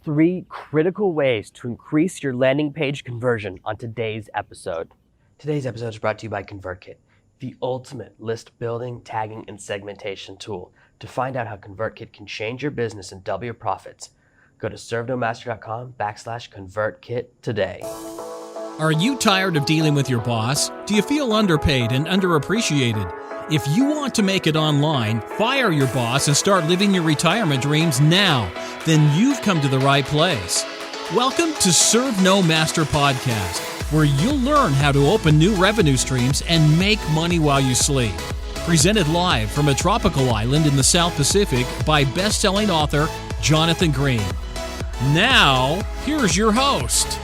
3 critical ways to increase your landing page conversion on today's episode. Today's episode is brought to you by ConvertKit, the ultimate list building, tagging, and segmentation tool. To find out how ConvertKit can change your business and double your profits, go to servenomaster.com/ConvertKit today. Are you tired of dealing with your boss? Do you feel underpaid and underappreciated? If you want to make it online, fire your boss and start living your retirement dreams now, then you've come to the right place. Welcome to SNM063 Podcast, where you'll learn how to open new revenue streams and make money while you sleep. Presented live from a tropical island in the South Pacific by best-selling author Jonathan Green. Now, here's your host.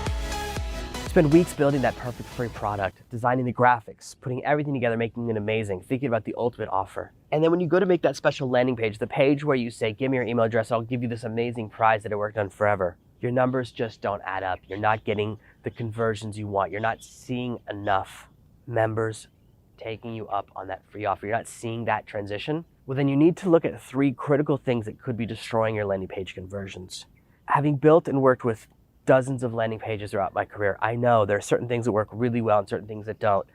Spend weeks building that perfect free product, designing the graphics, putting everything together, making it amazing, thinking about the ultimate offer. And then when you go to make that special landing page, the page where you say, give me your email address, I'll give you this amazing prize that I worked on forever. Your numbers just don't add up. You're not getting the conversions you want. You're not seeing enough members taking you up on that free offer. You're not seeing that transition. Well, then you need to look at 3 critical things that could be destroying your landing page conversions. Having built and worked with dozens of landing pages throughout my career, I know there are certain things that work really well and certain things that don't.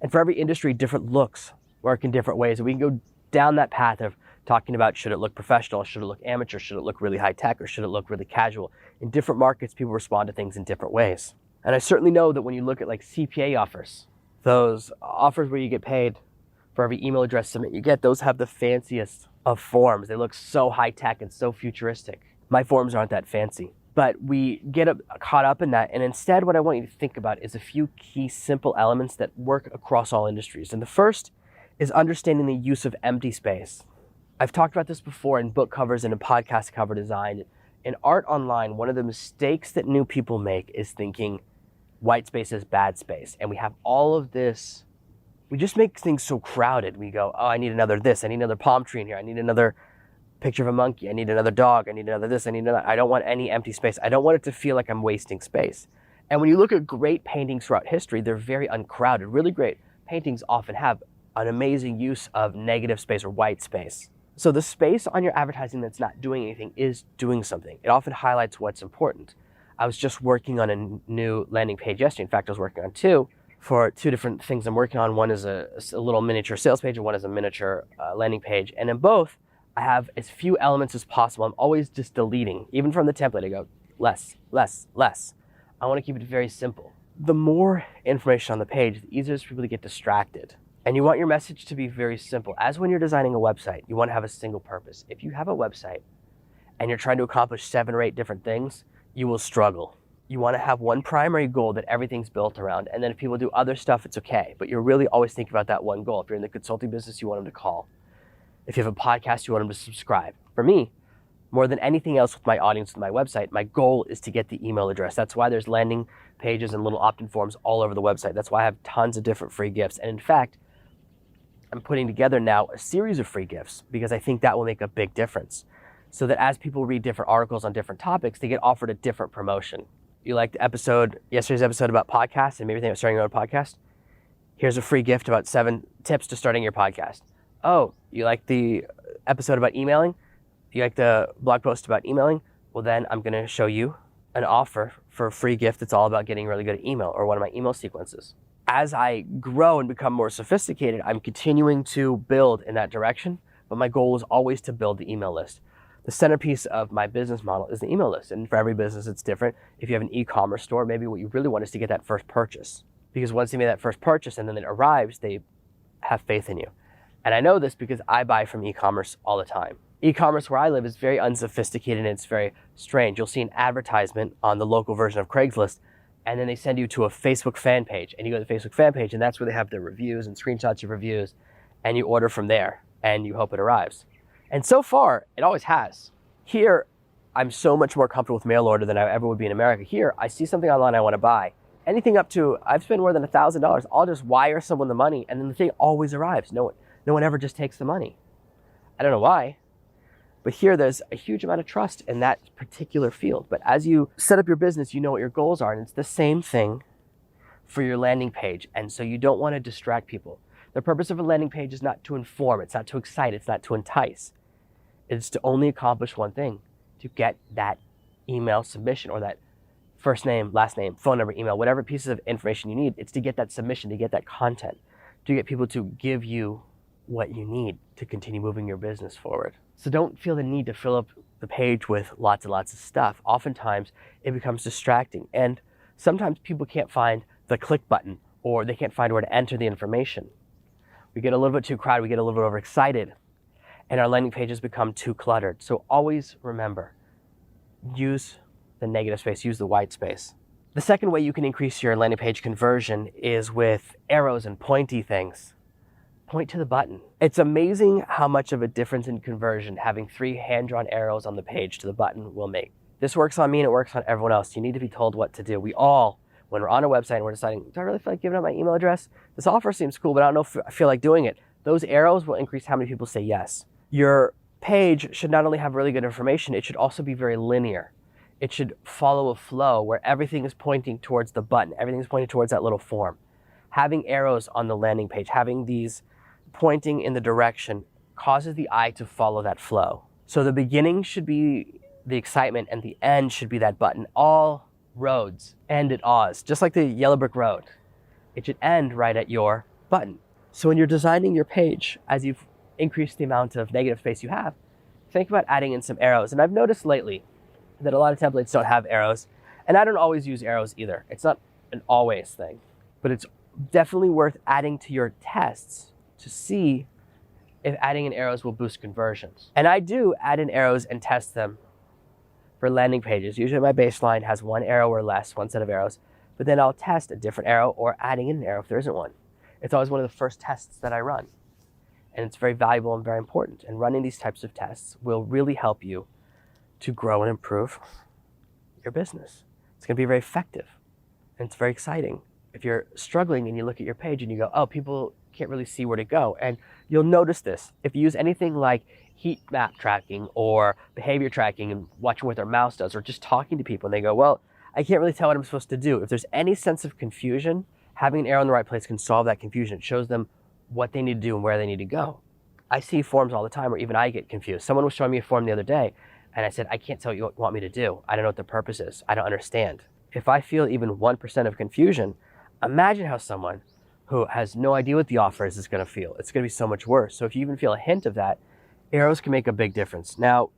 And for every industry, different looks work in different ways. And we can go down that path of talking about, should it look professional? Should it look amateur? Should it look really high tech? Or should it look really casual? In different markets, people respond to things in different ways. And I certainly know that when you look at like CPA offers, those offers where you get paid for every email address submit you get, those have the fanciest of forms. They look so high tech and so futuristic. My forms aren't that fancy. But we get caught up in that. And instead, what I want you to think about is a few key simple elements that work across all industries. And the first is understanding the use of empty space. I've talked about this before in book covers and in podcast cover design. In art online, one of the mistakes that new people make is thinking white space is bad space. And we have all of this, we just make things so crowded. We go, oh, I need another this, I need another palm tree in here, I need another picture of a monkey, I need another dog, I need another this, I need another. I don't want any empty space. I don't want it to feel like I'm wasting space. And when you look at great paintings throughout history, they're very uncrowded. Really great paintings often have an amazing use of negative space or white space. So the space on your advertising that's not doing anything is doing something. It often highlights what's important. I was just working on a new landing page yesterday. In fact, I was working on 2 for 2 different things I'm working on. One is a little miniature sales page and one is a miniature landing page. And in both, I have as few elements as possible. I'm always just deleting. Even from the template, I go less, less, less. I want to keep it very simple. The more information on the page, the easier it is for people to get distracted. And you want your message to be very simple. As when you're designing a website, you want to have a single purpose. If you have a website and you're trying to accomplish 7 or 8 different things, you will struggle. You want to have one primary goal that everything's built around. And then if people do other stuff, it's okay. But you're really always thinking about that one goal. If you're in the consulting business, you want them to call. If you have a podcast, you want them to subscribe. For me, more than anything else with my audience, with my website, my goal is to get the email address. That's why there's landing pages and little opt-in forms all over the website. That's why I have tons of different free gifts. And in fact, I'm putting together now a series of free gifts because I think that will make a big difference. So that as people read different articles on different topics, they get offered a different promotion. You liked yesterday's episode about podcasts and maybe think about starting your own podcast? Here's a free gift about 7 tips to starting your podcast. Oh, you like the episode about emailing? You like the blog post about emailing? Well, then I'm going to show you an offer for a free gift that's all about getting really good at email, or one of my email sequences. As I grow and become more sophisticated, I'm continuing to build in that direction, but my goal is always to build the email list. The centerpiece of my business model is the email list, and for every business it's different. If you have an e-commerce store, maybe what you really want is to get that first purchase, because once they make that first purchase and then it arrives, they have faith in you. And I know this because I buy from e-commerce all the time. E-commerce where I live is very unsophisticated and it's very strange. You'll see an advertisement on the local version of Craigslist, and then they send you to a Facebook fan page, and you go to the Facebook fan page, and that's where they have their reviews and screenshots of reviews, and you order from there, and you hope it arrives. And so far, it always has. Here, I'm so much more comfortable with mail order than I ever would be in America. Here, I see something online I want to buy. Anything up to, I've spent more than $1,000, I'll just wire someone the money, and then the thing always arrives. No one ever just takes the money. I don't know why, but here there's a huge amount of trust in that particular field. But as you set up your business, you know what your goals are, and it's the same thing for your landing page. And so you don't want to distract people. The purpose of a landing page is not to inform, it's not to excite, it's not to entice. It's to only accomplish one thing, to get that email submission or that first name, last name, phone number, email, whatever pieces of information you need. It's to get that submission, to get that content, to get people to give you what you need to continue moving your business forward. So don't feel the need to fill up the page with lots and lots of stuff. Oftentimes it becomes distracting, and sometimes people can't find the click button or they can't find where to enter the information. We get a little bit too crowded, we get a little bit overexcited, and our landing pages become too cluttered. So always remember, use the negative space, use the white space. The second way you can increase your landing page conversion is with arrows and pointy things. Point to the button. It's amazing how much of a difference in conversion having 3 hand-drawn arrows on the page to the button will make. This works on me and it works on everyone else. You need to be told what to do. We all, when we're on a website and we're deciding, do I really feel like giving up my email address? This offer seems cool, but I don't know if I feel like doing it. Those arrows will increase how many people say yes. Your page should not only have really good information, it should also be very linear. It should follow a flow where everything is pointing towards the button. Everything is pointing towards that little form. Having arrows on the landing page, having these pointing in the direction causes the eye to follow that flow. So the beginning should be the excitement and the end should be that button. All roads end at Oz, just like the yellow brick road. It should end right at your button. So when you're designing your page, as you've increased the amount of negative space you have, think about adding in some arrows. And I've noticed lately that a lot of templates don't have arrows, and I don't always use arrows either. It's not an always thing, but it's definitely worth adding to your tests to see if adding in arrows will boost conversions. And I do add in arrows and test them for landing pages. Usually my baseline has 1 arrow or less, 1 set of arrows, but then I'll test a different arrow or adding in an arrow if there isn't one. It's always one of the first tests that I run. And it's very valuable and very important. And running these types of tests will really help you to grow and improve your business. It's going to be very effective and it's very exciting. If you're struggling and you look at your page and you go, oh, people can't really see where to go. And you'll notice this. If you use anything like heat map tracking or behavior tracking and watching what their mouse does or just talking to people and they go, well, I can't really tell what I'm supposed to do. If there's any sense of confusion, having an arrow in the right place can solve that confusion. It shows them what they need to do and where they need to go. I see forms all the time where even I get confused. Someone was showing me a form the other day and I said, I can't tell you what you want me to do. I don't know what the purpose is. I don't understand. If I feel even 1% of confusion, imagine how someone who has no idea what the offer is going to feel. It's going to be so much worse. So if you even feel a hint of that, arrows can make a big difference. Now,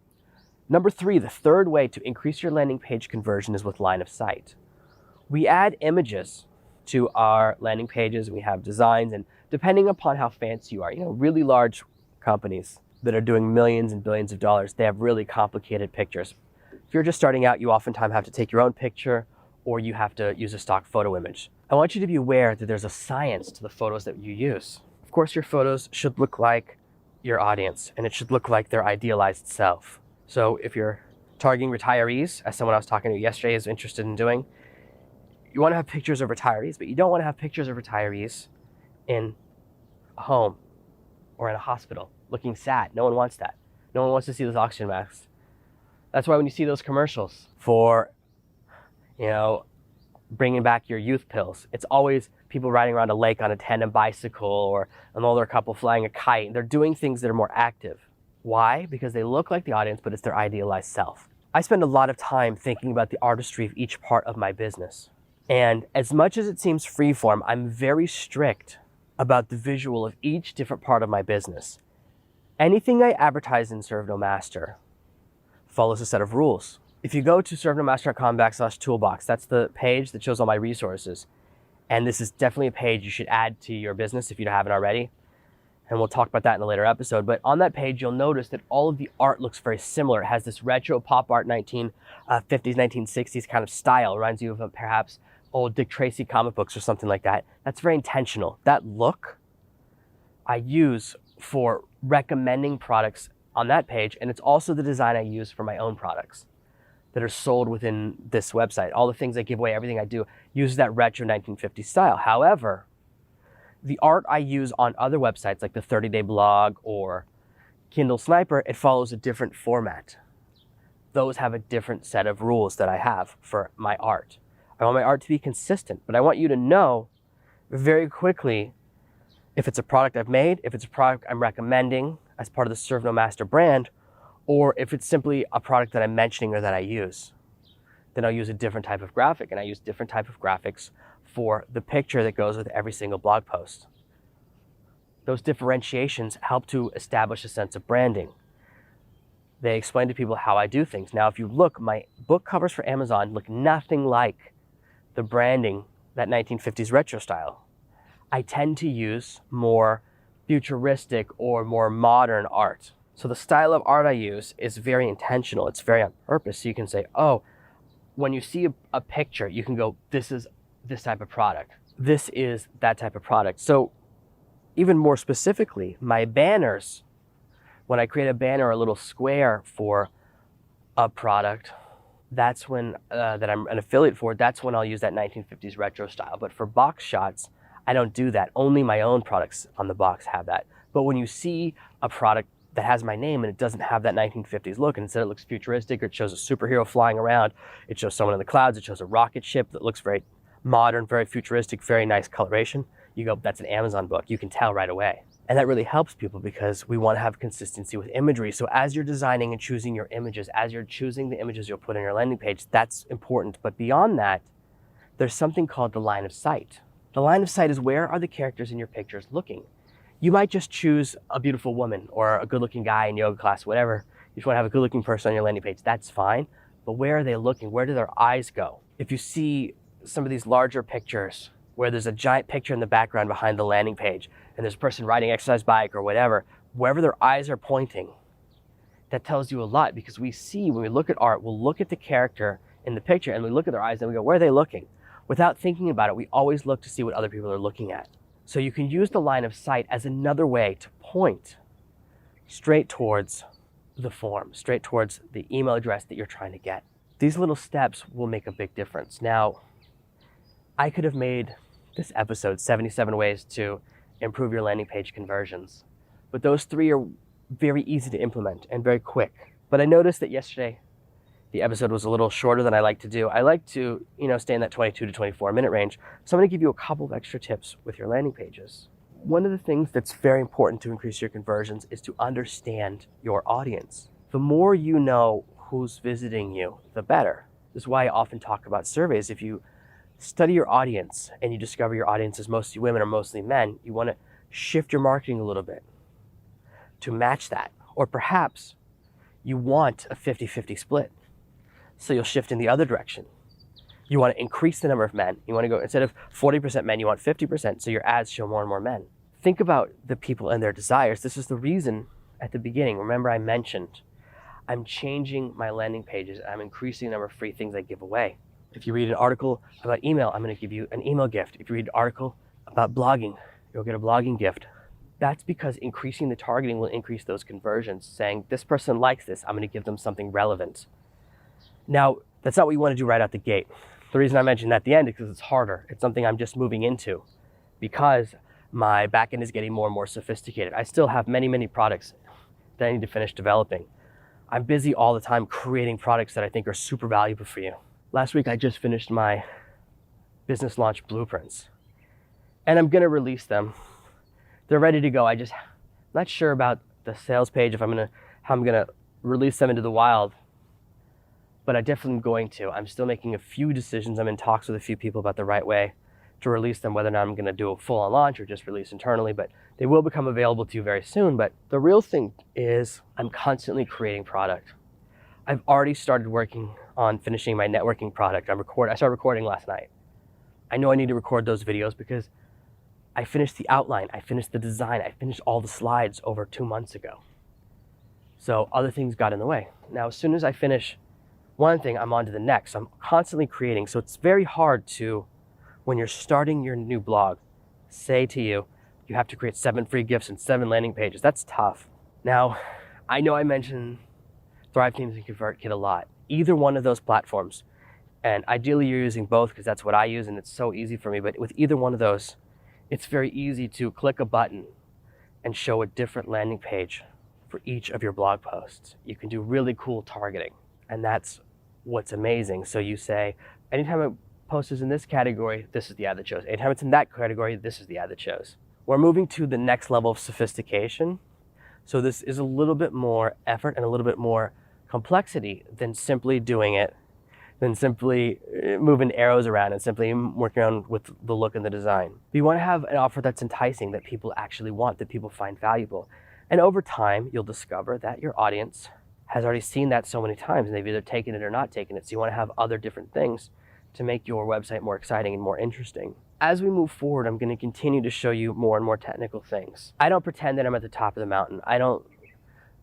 number 3, the third way to increase your landing page conversion is with line of sight. We add images to our landing pages. We have designs, and depending upon how fancy you are, really large companies that are doing millions and billions of dollars, they have really complicated pictures. If you're just starting out, you oftentimes have to take your own picture or you have to use a stock photo image. I want you to be aware that there's a science to the photos that you use. Of course, your photos should look like your audience and it should look like their idealized self. So if you're targeting retirees, as someone I was talking to yesterday is interested in doing, you want to have pictures of retirees, but you don't want to have pictures of retirees in a home or in a hospital looking sad. No one wants that. No one wants to see those oxygen masks. That's why when you see those commercials for, bringing back your youth pills, it's always people riding around a lake on a tandem bicycle or an older couple flying a kite. They're doing things that are more active. Why? Because they look like the audience, but it's their idealized self. I spend a lot of time thinking about the artistry of each part of my business. And as much as it seems freeform, I'm very strict about the visual of each different part of my business. Anything I advertise in ServenoMaster follows a set of rules. If you go to servenomaster.com/toolbox, that's the page that shows all my resources. And this is definitely a page you should add to your business if you haven't already. And we'll talk about that in a later episode. But on that page, you'll notice that all of the art looks very similar. It has this retro pop art 1950s, 1960s kind of style. It reminds you of perhaps old Dick Tracy comic books or something like that. That's very intentional. That look I use for recommending products on that page. And it's also the design I use for my own products that are sold within this website. All the things I give away, everything I do, uses that retro 1950s style. However, the art I use on other websites like the 30-Day Blog or Kindle Sniper, it follows a different format. Those have a different set of rules that I have for my art. I want my art to be consistent, but I want you to know very quickly if it's a product I've made, if it's a product I'm recommending as part of the ServenoMaster brand, or if it's simply a product that I'm mentioning or that I use. then I'll use a different type of graphic, and I use different type of graphics for the picture that goes with every single blog post. Those differentiations help to establish a sense of branding. They explain to people how I do things. Now, if you look, my book covers for Amazon look nothing like the branding, that 1950s retro style. I tend to use more futuristic or more modern art. So the style of art I use is very intentional. It's very on purpose. So you can say, oh, when you see a picture, you can go, this is this type of product. This is that type of product. So even more specifically, my banners, when I create a banner or a little square for a product, that's when, that I'm an affiliate for, that's when I'll use that 1950s retro style. But for box shots, I don't do that. Only my own products on the box have that. But when you see a product that has my name and it doesn't have that 1950s look, and instead it looks futuristic, or it shows a superhero flying around, it shows someone in the clouds, it shows a rocket ship that looks very modern, very futuristic, very nice coloration, you go, that's an Amazon book. You can tell right away. And that really helps people because we want to have consistency with imagery. So as you're designing and choosing your images, as you're choosing the images you'll put on your landing page, that's important. But beyond that, there's something called the line of sight. The line of sight is, where are the characters in your pictures looking? You might just choose a beautiful woman or a good-looking guy in yoga class, whatever. You just want to have a good-looking person on your landing page. That's fine. But where are they looking? Where do their eyes go? If you see some of these larger pictures where there's a giant picture in the background behind the landing page and there's a person riding an exercise bike or whatever, wherever their eyes are pointing, that tells you a lot, because we see, when we look at art, we'll look at the character in the picture and we look at their eyes and we go, where are they looking? Without thinking about it, we always look to see what other people are looking at. So you can use the line of sight as another way to point straight towards the form, straight towards the email address that you're trying to get. These little steps will make a big difference. Now, I could have made this episode 77 ways to improve your landing page conversions, but those 3 are very easy to implement and very quick. But I noticed that yesterday the episode was a little shorter than I like to do. I like to, stay in that 22 to 24 minute range. So I'm going to give you a couple of extra tips with your landing pages. One of the things that's very important to increase your conversions is to understand your audience. The more you know who's visiting you, the better. This is why I often talk about surveys. If you study your audience and you discover your audience is mostly women or mostly men, you want to shift your marketing a little bit to match that. Or perhaps you want a 50-50 split. So you'll shift in the other direction. You want to increase the number of men. You want to go, instead of 40% men, you want 50%, so your ads show more and more men. Think about the people and their desires. This is the reason at the beginning, remember I mentioned, I'm changing my landing pages. I'm increasing the number of free things I give away. If you read an article about email, I'm going to give you an email gift. If you read an article about blogging, you'll get a blogging gift. That's because increasing the targeting will increase those conversions, saying this person likes this, I'm going to give them something relevant. Now, that's not what you want to do right out the gate. The reason I mentioned that at the end is because it's harder. It's something I'm just moving into because my backend is getting more and more sophisticated. I still have many, many products that I need to finish developing. I'm busy all the time creating products that I think are super valuable for you. Last week, I just finished my business launch blueprints and I'm going to release them. They're ready to go. I'm not sure about the sales page, how I'm going to release them into the wild. But I definitely am going to. I'm still making a few decisions. I'm in talks with a few people about the right way to release them, whether or not I'm going to do a full-on launch or just release internally, but they will become available to you very soon. But the real thing is I'm constantly creating product. I've already started working on finishing my networking product. I started recording last night. I know I need to record those videos because I finished the outline, I finished the design, I finished all the slides over 2 months ago. So other things got in the way. Now, as soon as I finish one thing, I'm on to the next. I'm constantly creating. So it's very hard to, when you're starting your new blog, say to you, you have to create 7 free gifts and 7 landing pages. That's tough. Now, I know I mentioned ThriveThemes and ConvertKit a lot. Either one of those platforms, and ideally you're using both because that's what I use and it's so easy for me, but with either one of those, it's very easy to click a button and show a different landing page for each of your blog posts. You can do really cool targeting, and that's what's amazing. So you say, anytime a post is in this category, this is the ad that shows. Anytime it's in that category, this is the ad that shows. We're moving to the next level of sophistication. So this is a little bit more effort and a little bit more complexity than simply doing it than simply moving arrows around and simply working on with the look and the design. You want to have an offer that's enticing, that people actually want, that people find valuable. And over time, you'll discover that your audience has already seen that so many times and they've either taken it or not taken it. So you want to have other different things to make your website more exciting and more interesting. As we move forward, I'm going to continue to show you more and more technical things. I don't pretend that I'm at the top of the mountain. I don't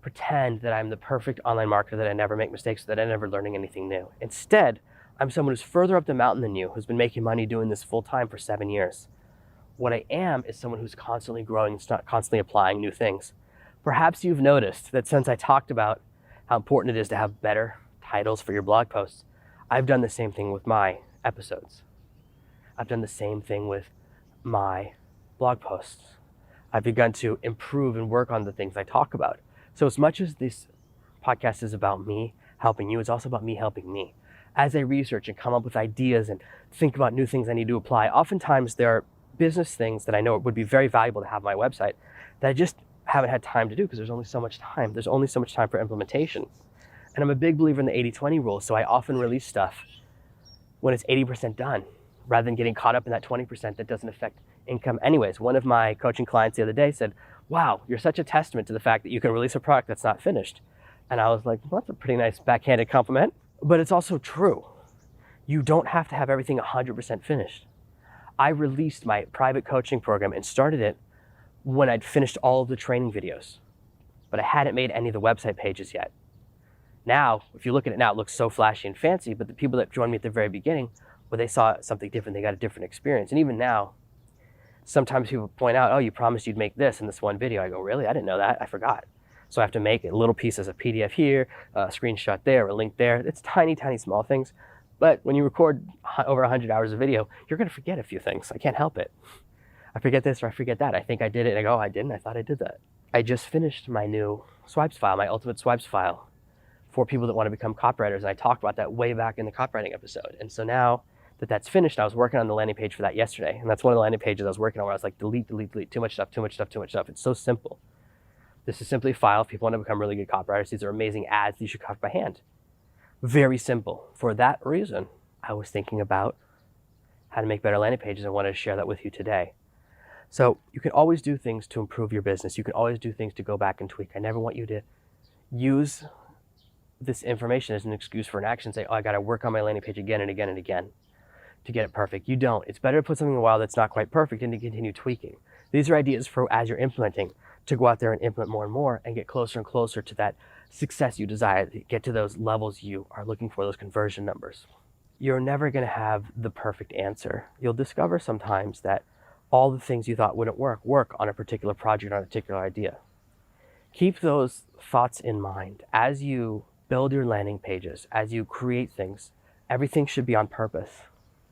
pretend that I'm the perfect online marketer, that I never make mistakes, that I'm never learning anything new. Instead, I'm someone who's further up the mountain than you, who's been making money doing this full time for 7 years. What I am is someone who's constantly growing and constantly applying new things. Perhaps you've noticed that since I talked about how important it is to have better titles for your blog posts, I've done the same thing with my episodes. I've done the same thing with my blog posts. I've begun to improve and work on the things I talk about. So as much as this podcast is about me helping you, it's also about me helping me. As I research and come up with ideas and think about new things I need to apply, oftentimes there are business things that I know would be very valuable to have on my website that I just haven't had time to do because there's only so much time. There's only so much time for implementation. And I'm a big believer in the 80-20 rule, so I often release stuff when it's 80% done, rather than getting caught up in that 20% that doesn't affect income anyways. One of my coaching clients the other day said, "Wow, you're such a testament to the fact that you can release a product that's not finished." And I was like, well, that's a pretty nice backhanded compliment, but it's also true. You don't have to have everything 100% finished. I released my private coaching program and started it when I'd finished all of the training videos, but I hadn't made any of the website pages yet. Now, if you look at it now, it looks so flashy and fancy, but the people that joined me at the very beginning, well, they saw something different, they got a different experience. And even now, sometimes people point out, "Oh, you promised you'd make this in this one video." I go, "Really? I didn't know that. I forgot." So I have to make it little pieces of PDF here, a screenshot there, a link there. It's tiny, tiny, small things. But when you record over 100 hours of video, you're going to forget a few things. I can't help it. I forget this or I forget that. I think I did it and I go, "Oh, I didn't. I thought I did that." I just finished my new swipes file, my ultimate swipes file for people that want to become copywriters. And I talked about that way back in the copywriting episode. And so now that that's finished, I was working on the landing page for that yesterday. And that's one of the landing pages I was working on where I was like, delete, delete, delete, too much stuff, too much stuff, too much stuff. It's so simple. This is simply a file. If people want to become really good copywriters, these are amazing ads that you should copy by hand. Very simple. For that reason, I was thinking about how to make better landing pages. I wanted to share that with you today. So you can always do things to improve your business. You can always do things to go back and tweak. I never want you to use this information as an excuse for an action. Say, "Oh, I got to work on my landing page again and again and again to get it perfect." You don't. It's better to put something in a while that's not quite perfect and to continue tweaking. These are ideas for as you're implementing, to go out there and implement more and more and get closer and closer to that success you desire, to get to those levels you are looking for, those conversion numbers. You're never going to have the perfect answer. You'll discover sometimes that all the things you thought wouldn't work on a particular project, on a particular idea. Keep those thoughts in mind. As you build your landing pages, as you create things, everything should be on purpose.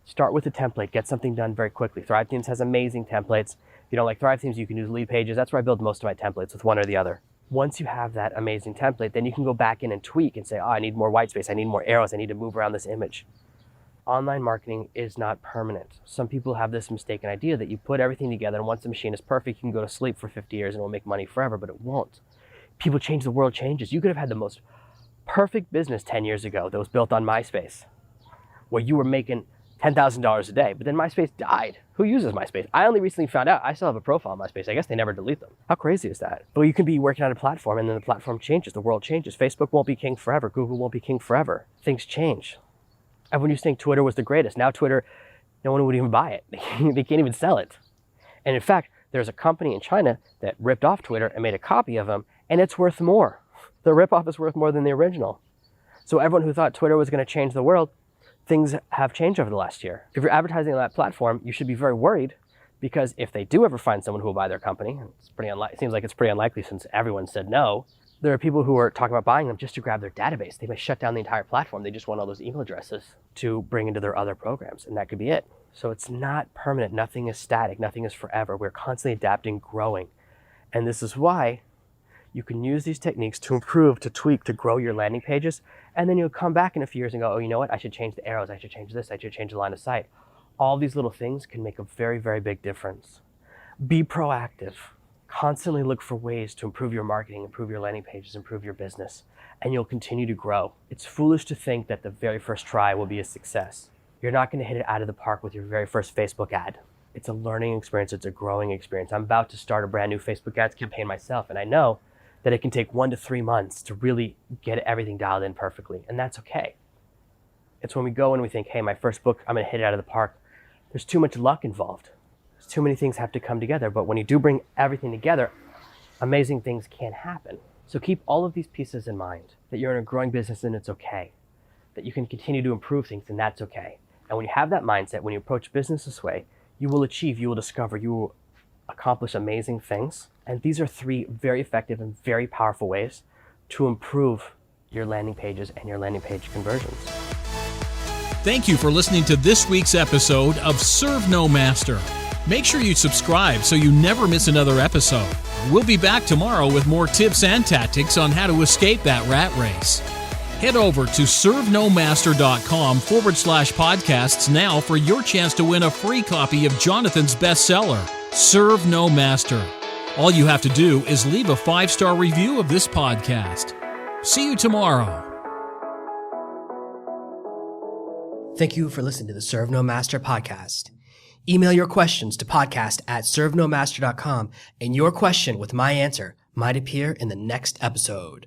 Start with a template, get something done very quickly. ThriveThemes has amazing templates. If you don't like ThriveThemes, you can use LeadPages. That's where I build most of my templates, with one or the other. Once you have that amazing template, then you can go back in and tweak and say, "Oh, I need more white space, I need more arrows, I need to move around this image." Online marketing is not permanent. Some people have this mistaken idea that you put everything together and once the machine is perfect, you can go to sleep for 50 years and it will make money forever, but it won't. People change, the world changes. You could have had the most perfect business 10 years ago that was built on MySpace, where you were making $10,000 a day, but then MySpace died. Who uses MySpace? I only recently found out I still have a profile on MySpace. I guess they never delete them. How crazy is that? But you can be working on a platform and then the platform changes, the world changes. Facebook won't be king forever. Google won't be king forever. Things change. Everyone used to think Twitter was the greatest. Now Twitter, no one would even buy it. They can't even sell it. And in fact, there's a company in China that ripped off Twitter and made a copy of them, and it's worth more. The ripoff is worth more than the original. So everyone who thought Twitter was going to change the world, things have changed over the last year. If you're advertising on that platform, you should be very worried, because if they do ever find someone who will buy their company, it seems like it's pretty unlikely since everyone said no, there are people who are talking about buying them just to grab their database. They may shut down the entire platform. They just want all those email addresses to bring into their other programs, and that could be it. So it's not permanent. Nothing is static. Nothing is forever. We're constantly adapting, growing. And this is why you can use these techniques to improve, to tweak, to grow your landing pages. And then you'll come back in a few years and go, "Oh, you know what? I should change the arrows. I should change this. I should change the line of sight." All these little things can make a very, very big difference. Be proactive. Constantly look for ways to improve your marketing, improve your landing pages, improve your business. and you'll continue to grow. It's foolish to think that the very first try will be a success. You're not going to hit it out of the park with your very first Facebook ad. It's a learning experience. It's a growing experience. I'm about to start a brand new Facebook ads campaign myself, and I know that it can take 1 to 3 months to really get everything dialed in perfectly, and that's okay. It's when we go and we think, hey, my first book, I'm going to hit it out of the park. There's too much luck involved. There's too many things have to come together, but when you do bring everything together, amazing things can happen. So keep all of these pieces in mind, that you're in a growing business and it's okay, that you can continue to improve things and that's okay. And when you have that mindset, when you approach business this way, you will achieve, you will discover, you will accomplish amazing things. And these are 3 very effective and very powerful ways to improve your landing pages and your landing page conversions. Thank you for listening to this week's episode of ServenoMaster. Make sure you subscribe so you never miss another episode. We'll be back tomorrow with more tips and tactics on how to escape that rat race. Head over to servenomaster.com/podcasts now for your chance to win a free copy of Jonathan's bestseller, Serve No Master. All you have to do is leave a 5-star review of this podcast. See you tomorrow. Thank you for listening to the Serve No Master podcast. Email your questions to podcast@servenomaster.com, and your question with my answer might appear in the next episode.